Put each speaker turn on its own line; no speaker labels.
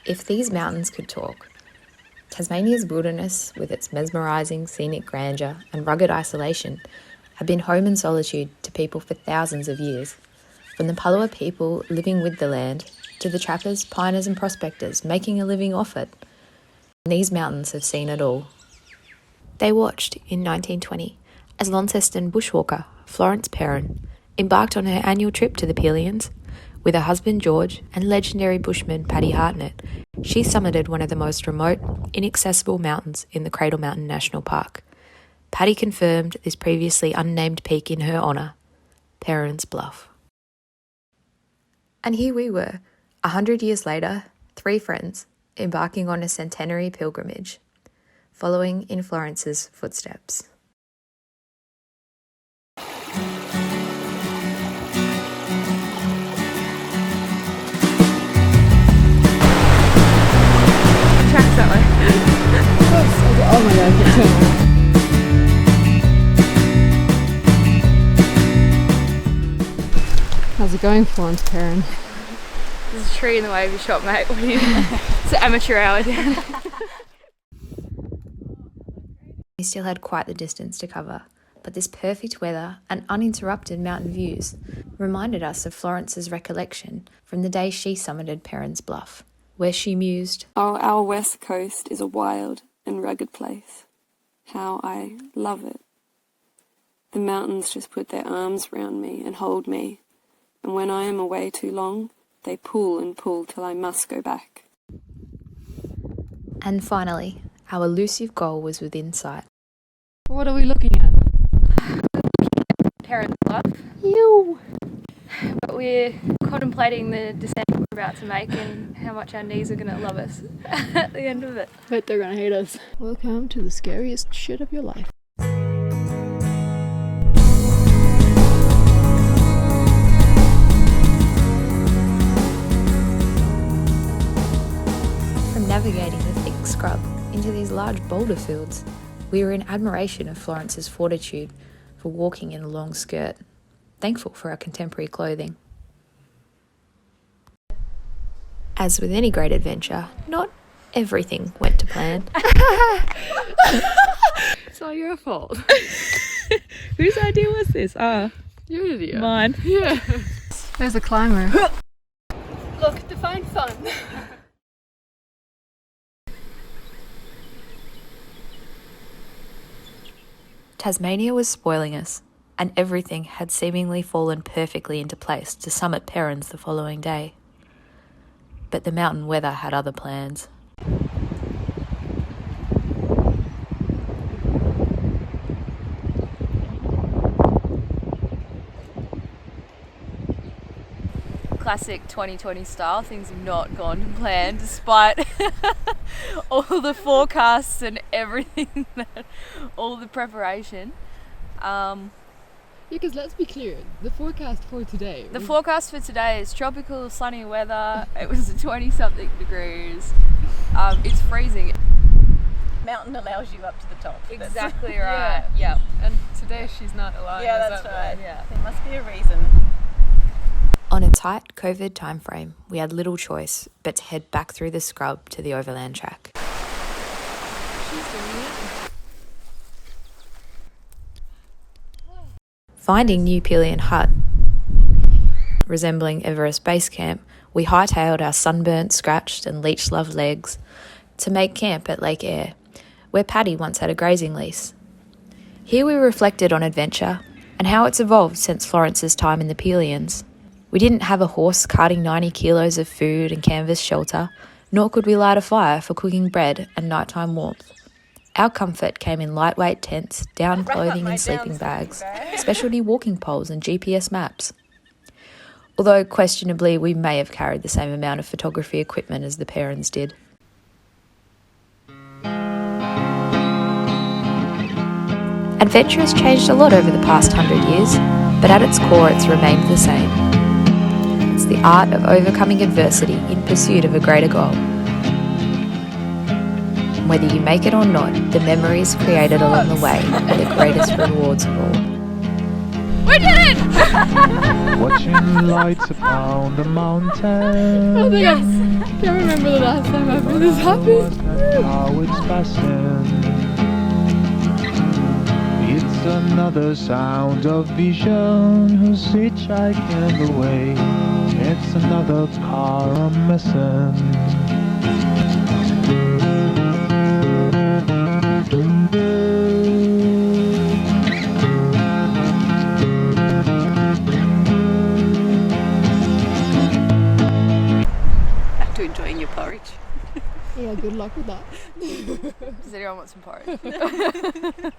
If these mountains could talk, Tasmania's wilderness, with its mesmerising scenic grandeur and rugged isolation, had been home and solitude to people for thousands of years, from the Palawa people living with the land to the trappers, piners and prospectors making a living off it. And these mountains have seen it all. They watched, in 1920, as Launceston bushwalker Florence Perrin embarked on her annual trip to the Pelions. With her husband George and legendary bushman Paddy Hartnett, she summited one of the most remote, inaccessible mountains in the Cradle Mountain National Park. Paddy confirmed this previously unnamed peak in her honour, Perrins Bluff. And here we were, 100 years later, 3 friends, embarking on a centenary pilgrimage, following in Florence's footsteps.
Tracks that way.
Oh my god, I can't turn. How's it going, Florence Perrin?
There's a tree in the way of your shop, mate. What are you? It's an amateur hour down.
We still had quite the distance to cover, but this perfect weather and uninterrupted mountain views reminded us of Florence's recollection from the day she summited Perrins Bluff, where she mused,
"Oh, our west coast is a wild and rugged place. How I love it. The mountains just put their arms round me and hold me, and when I am away too long, they pull and pull till I must go back."
And finally, our elusive goal was within sight.
What are we looking at?
Perrins Bluff.
You!
But we're contemplating the descent we're about to make and how much our knees are going to love us at the end of it.
Bet they're gonna hate us. Welcome to the scariest shit of your life.
From navigating the thick scrub into these large boulder fields, we were in admiration of Florence's fortitude for walking in a long skirt, thankful for our contemporary clothing. As with any great adventure, not everything went to plan.
It's all your fault.
Whose idea was this?
Your idea.
Mine.
Yeah. There's a climber.
Look, define fun.
Tasmania was spoiling us, and everything had seemingly fallen perfectly into place to summit Perrins the following day. But the mountain weather had other plans.
Classic 2020 style, things have not gone to plan despite all the forecasts and everything, all the preparation.
Because let's be clear, the forecast for today.
The forecast for today is tropical, sunny weather. It was 20-something degrees. It's freezing.
Mountain allows you up to the top.
Exactly right. Yeah.
And today she's not alive.
Yeah, that's right. Yeah, there must be a reason.
On a tight COVID timeframe, we had little choice but to head back through the scrub to the overland track.
She's doing it.
Finding New Pelion Hut, resembling Everest Base Camp, we hightailed our sunburnt, scratched and leech-loved legs to make camp at Lake Eyre, where Paddy once had a grazing lease. Here we reflected on adventure and how it's evolved since Florence's time in the Pelions. We didn't have a horse carting 90 kilos of food and canvas shelter, nor could we light a fire for cooking bread and nighttime warmth. Our comfort came in lightweight tents, down clothing and sleeping bags, specialty walking poles and GPS maps. Although questionably we may have carried the same amount of photography equipment as the Perrins did. Adventure has changed a lot over the past 100 years, but at its core it's remained the same. It's the art of overcoming adversity in pursuit of a greater goal. Whether you make it or not, the memories created along the way are the greatest rewards of all.
We did it!
Watching lights upon the mountain.
Oh my God. Can't remember the last time I've been this happy.
How it's passing. It's another sound of vision who's hitchhiking away. It's another car I'm missing.
Back to enjoying your porridge.
Yeah, good luck with that.
Does anyone want some porridge?